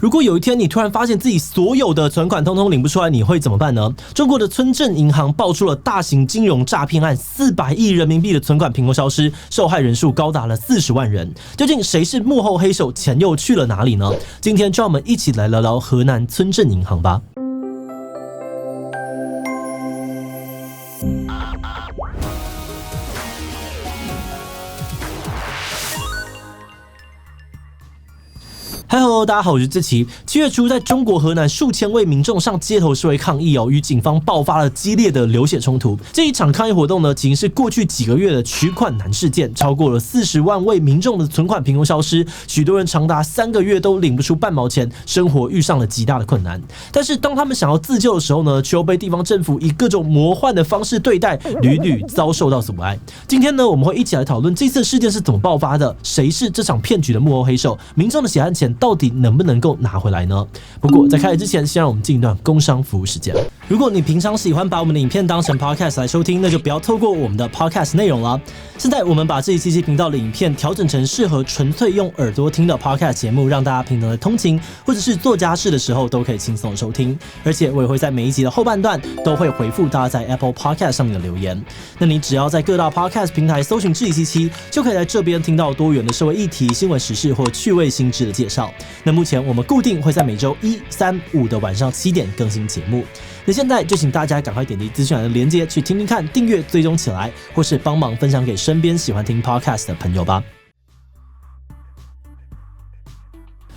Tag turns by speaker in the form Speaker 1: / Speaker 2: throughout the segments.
Speaker 1: 如果有一天你突然发现自己所有的存款通通领不出来，你会怎么办呢？中国的村镇银行爆出了大型金融诈骗案，400亿人民币的存款凭空消失，受害人数高达了40万人。究竟谁是幕后黑手，钱又去了哪里呢？今天就让我们一起来聊聊河南村镇银行吧。Hello， 大家好，我是志奇。7月初，在中国河南数千位民众上街头示威抗议与警方爆发了激烈的流血冲突。这一场抗议活动呢，仅是过去几个月的取款难事件，超过了40万位民众的存款凭空消失，许多人长达3个月都领不出半毛钱，生活遇上了极大的困难。但是当他们想要自救的时候呢，却又被地方政府以各种魔幻的方式对待，屡屡遭受到阻碍。今天呢，我们会一起来讨论这次事件是怎么爆发的，谁是这场骗局的幕后黑手，民众的血汗钱到底能不能够拿回来呢？不过在开始之前，先让我们进一段工商服务时间。如果你平常喜欢把我们的影片当成 podcast 来收听，那就不要错过我们的 podcast 内容了。现在我们把这一期频道的影片调整成适合纯粹用耳朵听的 podcast 节目，让大家平常的通勤或者是做家事的时候都可以轻松收听。而且我也会在每一集的后半段都会回复大家在 Apple Podcast 上面的留言。那你只要在各大 podcast 平台搜寻志祺77，就可以在这边听到多元的社会议题、新闻时事或趣味新知的介绍。那目前我们固定会在每周1、3、5的晚上7点更新节目。那现在就请大家赶快点击资讯栏的连结去听听看，订阅追踪起来，或是帮忙分享给身边喜欢听 podcast 的朋友吧。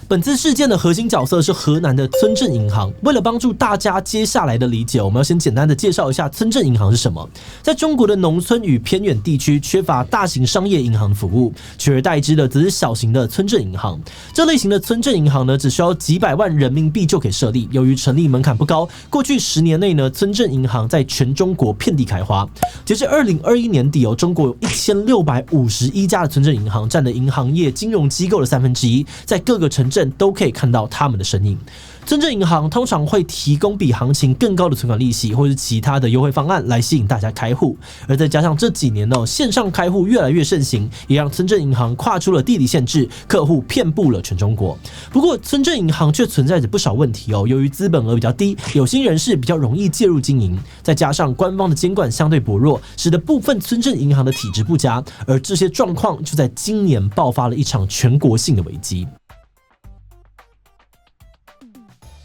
Speaker 1: 本次事件的核心角色是河南的村镇银行。为了帮助大家接下来的理解，我们要先简单的介绍一下村镇银行是什么。在中国的农村与偏远地区缺乏大型商业银行服务，取而代之的则是小型的村镇银行。这类型的村镇银行呢，只需要几百万人民币就可以设立。由于成立门槛不高，过去10年内呢，村镇银行在全中国遍地开花。截至2021年底中国有1651家的村镇银行，占了银行业金融机构的1/3，在各个城镇都可以看到他们的身影。村镇银行通常会提供比行情更高的存款利息或是其他的优惠方案来吸引大家开户，而再加上这几年线上开户越来越盛行，也让村镇银行跨出了地理限制，客户遍布了全中国。不过村镇银行却存在着不少问题由于资本额比较低，有心人士比较容易介入经营，再加上官方的监管相对薄弱，使得部分村镇银行的体质不佳，而这些状况就在今年爆发了一场全国性的危机。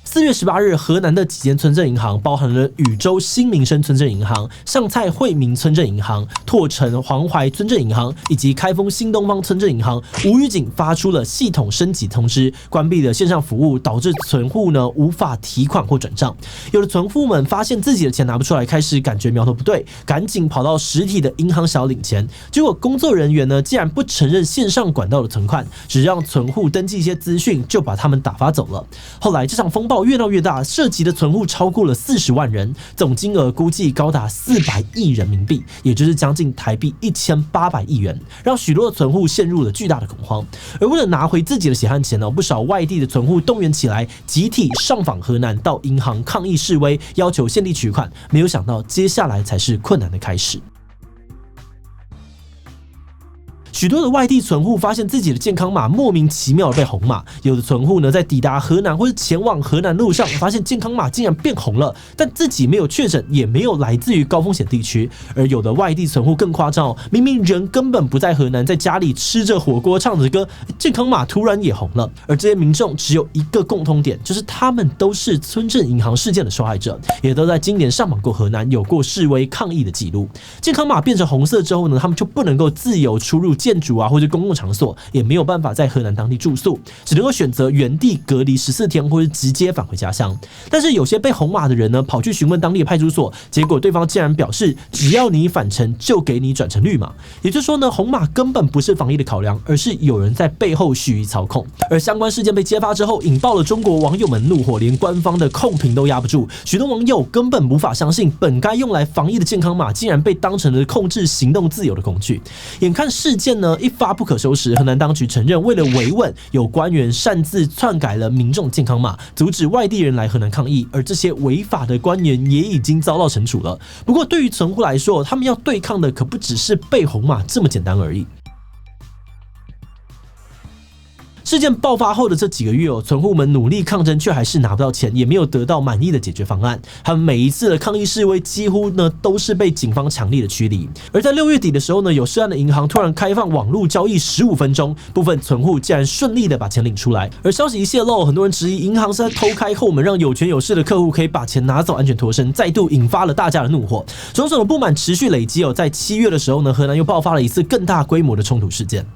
Speaker 1: 4月18日，河南的几间村镇银行，包含了禹州新民生村镇银行、上蔡惠民村镇银行、拓城黄淮村镇银行以及开封新东方村镇银行，无预警发出了系统升级通知，关闭了线上服务，导致存户呢无法提款或转账。有的存户们发现自己的钱拿不出来，开始感觉苗头不对，赶紧跑到实体的银行小领钱。结果工作人员呢竟然不承认线上管道的存款，只让存户登记一些资讯，就把他们打发走了。后来这场风暴越闹越大，涉及的存户超过了40万人，总金额估计高达400亿人民币，也就是将近台币1800亿元，让许多的存户陷入了巨大的恐慌。而为了拿回自己的血汗钱不少外地的存户动员起来，集体上访河南，到银行抗议示威，要求限地取款。没有想到，接下来才是困难的开始。许多的外地存户发现自己的健康码莫名其妙的被红码，有的存户呢在抵达河南或是前往河南路上，发现健康码竟然变红了，但自己没有确诊，也没有来自于高风险地区。而有的外地存户更夸张明明人根本不在河南，在家里吃着火锅唱着歌，健康码突然也红了。而这些民众只有一个共通点，就是他们都是村镇银行事件的受害者，也都在今年上访过河南，有过示威抗议的记录。健康码变成红色之后呢，他们就不能够自由出入建筑或者公共场所，也没有办法在河南当地住宿，只能够选择原地隔离14天，或是直接返回家乡。但是有些被红码的人呢，跑去询问当地的派出所，结果对方竟然表示，只要你返程就给你转成绿码。也就是说呢，红码根本不是防疫的考量，而是有人在背后蓄意操控。而相关事件被揭发之后，引爆了中国网友们怒火，连官方的控评都压不住。许多网友根本无法相信，本该用来防疫的健康码，竟然被当成了控制行动自由的工具。眼看事件呢一发不可收拾，河南当局承认，为了维稳，有官员擅自篡改了民众健康码，阻止外地人来河南抗议，而这些违法的官员也已经遭到惩处了。不过对于存户来说，他们要对抗的可不只是被红码这么简单而已。事件爆发后的这几个月存户们努力抗争，却还是拿不到钱，也没有得到满意的解决方案。他们每一次的抗议示威，几乎呢都是被警方强力的驱离。而在6月底的时候呢，有涉案的银行突然开放网络交易15分钟，部分存户竟然顺利的把钱领出来。而消息一泄露，很多人质疑银行是在偷开后门，让有权有势的客户可以把钱拿走，安全脱身，再度引发了大家的怒火。种种的不满持续累积在7月的时候呢，河南又爆发了一次更大规模的冲突事件。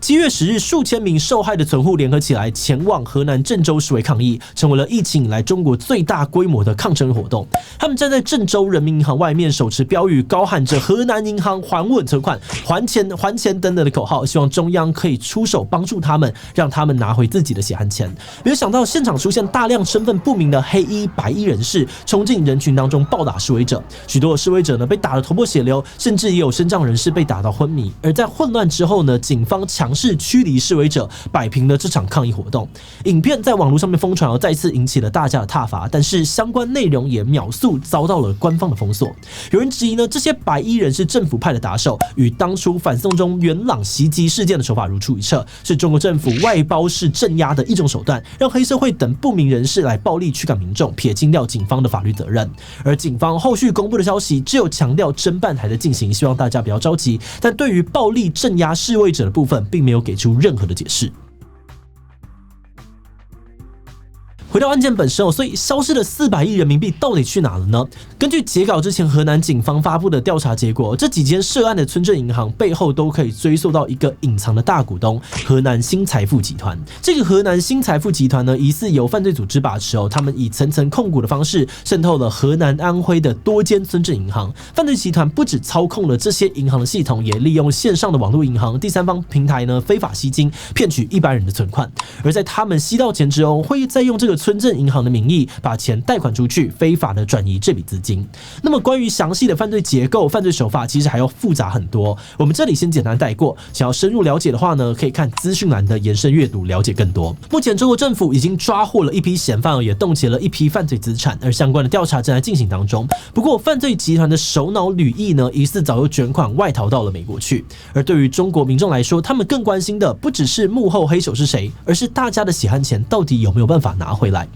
Speaker 1: 7月10日，数千名受害的存户联合起来，前往河南郑州示威抗议，成为了疫情以来中国最大规模的抗争活动。他们站在郑州人民银行外面，手持标语，高喊着"河南银行还稳存款、还钱、还钱"等等的口号，希望中央可以出手帮助他们，让他们拿回自己的血汗钱。没有想到，现场出现大量身份不明的黑衣、白衣人士，冲进人群当中暴打示威者。许多的示威者呢被打得头破血流，甚至也有身障人士被打到昏迷。而在混乱之后呢，警方强势驱离示威者，摆平了这场抗议活动。影片在网络上面疯传，再次引起了大家的挞伐，但是相关内容也秒速遭到了官方的封锁。有人质疑呢，这些白衣人是政府派的打手，与当初反送中元朗袭击事件的手法如出一辙，是中国政府外包式镇压的一种手段，让黑社会等不明人士来暴力驱赶民众，撇清掉警方的法律责任。而警方后续公布的消息只有强调侦办还在进行，希望大家不要着急，但对于暴力镇压示威者的部分，并没有给出任何的解释。回到案件本身所以消失的400亿人民币到底去哪了呢？根据截稿之前河南警方发布的调查结果，这几间涉案的村镇银行背后都可以追溯到一个隐藏的大股东——河南新财富集团。这个河南新财富集团呢，疑似由犯罪组织把持他们以层层控股的方式渗透了河南、安徽的多间村镇银行。犯罪集团不只操控了这些银行的系统，也利用线上的网络银行、第三方平台呢非法吸金，骗取一般人的存款。而在他们吸到钱之后，会再用这个村镇银行的名义把钱贷款出去，非法的转移这笔资金。那么关于详细的犯罪结构、犯罪手法，其实还要复杂很多。我们这里先简单带过，想要深入了解的话呢，可以看资讯栏的延伸阅读，了解更多。目前中国政府已经抓获了一批嫌犯，也冻结了一批犯罪资产，而相关的调查正在进行当中。不过犯罪集团的首脑吕毅呢，疑似早就卷款外逃到了美国去。而对于中国民众来说，他们更关心的不只是幕后黑手是谁，而是大家的血汗钱到底有没有办法拿回来。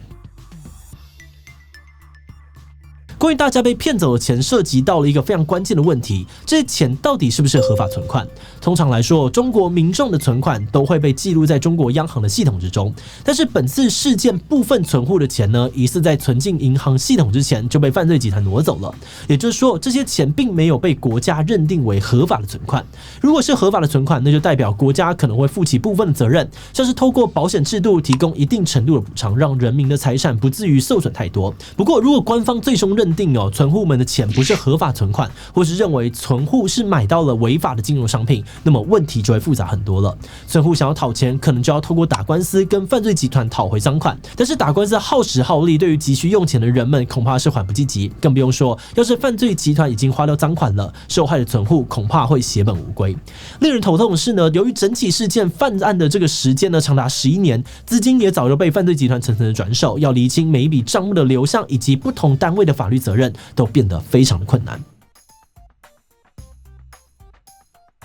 Speaker 1: 关于大家被骗走的钱，涉及到了一个非常关键的问题：这些钱到底是不是合法存款？通常来说，中国民众的存款都会被记录在中国央行的系统之中。但是本次事件部分存户的钱呢，疑似在存进银行系统之前就被犯罪集团挪走了。也就是说，这些钱并没有被国家认定为合法的存款。如果是合法的存款，那就代表国家可能会负起部分的责任，像是透过保险制度提供一定程度的补偿，让人民的财产不至于受损太多。不过，如果官方最终认定存户们的钱不是合法存款，或是认为存户是买到了违法的金融商品，那么问题就会复杂很多了。存户想要讨钱，可能就要透过打官司跟犯罪集团讨回赃款，但是打官司耗时耗力，对于急需用钱的人们恐怕是缓不济急。更不用说，要是犯罪集团已经花掉赃款了，受害的存户恐怕会血本无归。令人头痛的是呢，由于整起事件犯案的这个时间呢长达11年，资金也早就被犯罪集团层层的转手，要厘清每一笔账目的流向以及不同单位的法律责任，都变得非常的困难。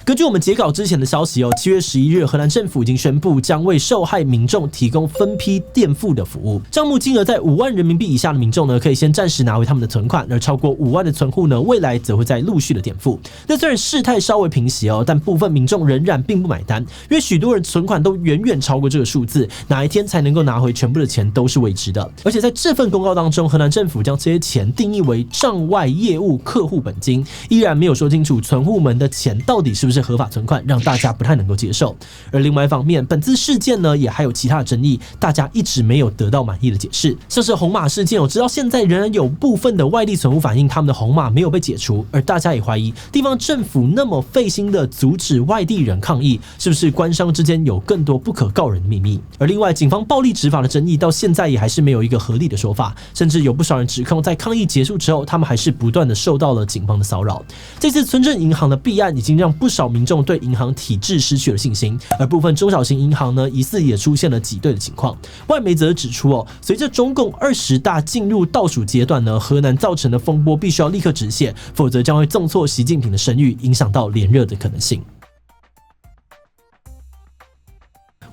Speaker 1: 根据我们截稿之前的消息7月11日，河南政府已经宣布将为受害民众提供分批垫付的服务。账目金额在5万人民币以下的民众呢，可以先暂时拿回他们的存款；而超过5万的存户呢，未来则会再陆续的垫付。那虽然事态稍微平息但部分民众仍然并不买单，因为许多人存款都远远超过这个数字，哪一天才能够拿回全部的钱都是未知的。而且在这份公告当中，河南政府将这些钱定义为账外业务客户本金，依然没有说清楚存户们的钱到底是不是合法存款，让大家不太能够接受。而另外一方面，本次事件呢也还有其他的争议，大家一直没有得到满意的解释。像是红码事件，我知道现在仍然有部分的外地存户反映他们的红码没有被解除，而大家也怀疑地方政府那么费心的阻止外地人抗议，是不是官商之间有更多不可告人的秘密？而另外，警方暴力执法的争议到现在也还是没有一个合理的说法，甚至有不少人指控，在抗议结束之后，他们还是不断的受到了警方的骚扰。这次村镇银行的弊案已经让不少民众对银行体制失去了信心，而部分中小型银行呢，疑似也出现了挤兑的情况。外媒则指出随着中共20大进入倒数阶段呢，河南造成的风波必须要立刻止血，否则将会重挫习近平的声誉，影响到连任的可能性。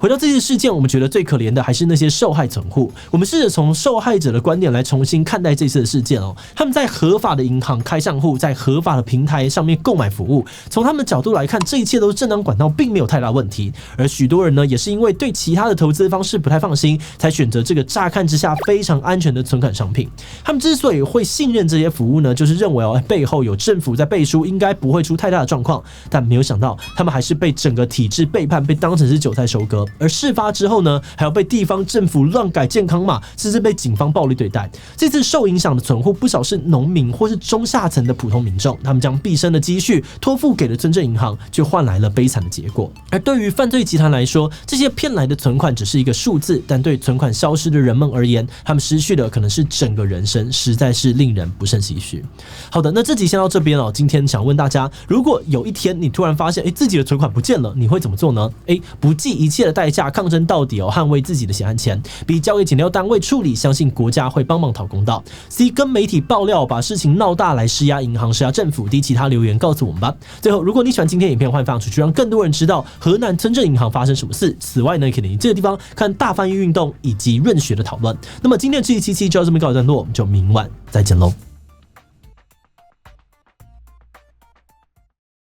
Speaker 1: 回到这次事件，我们觉得最可怜的还是那些受害存户。我们试着从受害者的观点来重新看待这次的事件哦。他们在合法的银行开账户，在合法的平台上面购买服务，从他们的角度来看，这一切都是正当管道，并没有太大问题。而许多人呢，也是因为对其他的投资方式不太放心，才选择这个乍看之下非常安全的存款商品。他们之所以会信任这些服务呢，就是认为背后有政府在背书，应该不会出太大的状况。但没有想到，他们还是被整个体制背叛，被当成是韭菜收割。而事发之后呢，还要被地方政府乱改健康码，甚至被警方暴力对待。这次受影响的存户不少是农民或是中下层的普通民众，他们将毕生的积蓄托付给了村镇银行，却换来了悲惨的结果。而对于犯罪集团来说，这些骗来的存款只是一个数字，但对存款消失的人们而言，他们失去的可能是整个人生，实在是令人不胜唏嘘。好的，那这集先到这边哦。今天想问大家，如果有一天你突然发现自己的存款不见了，你会怎么做呢？不计一切的代价抗争到底哦，捍卫自己的血汗钱，比交给检调单位处理，相信国家会帮忙讨公道。C 跟媒体爆料，把事情闹大来施压银行、施压政府，滴其他留言告诉我们吧。最后，如果你喜欢今天影片，欢迎分享出去，让更多人知道河南村镇银行发生什么事。此外呢，可以点击这个地方看大翻译运动以及润学的讨论。那么今天的这一期就到这边告一段落，我们就明晚再见喽。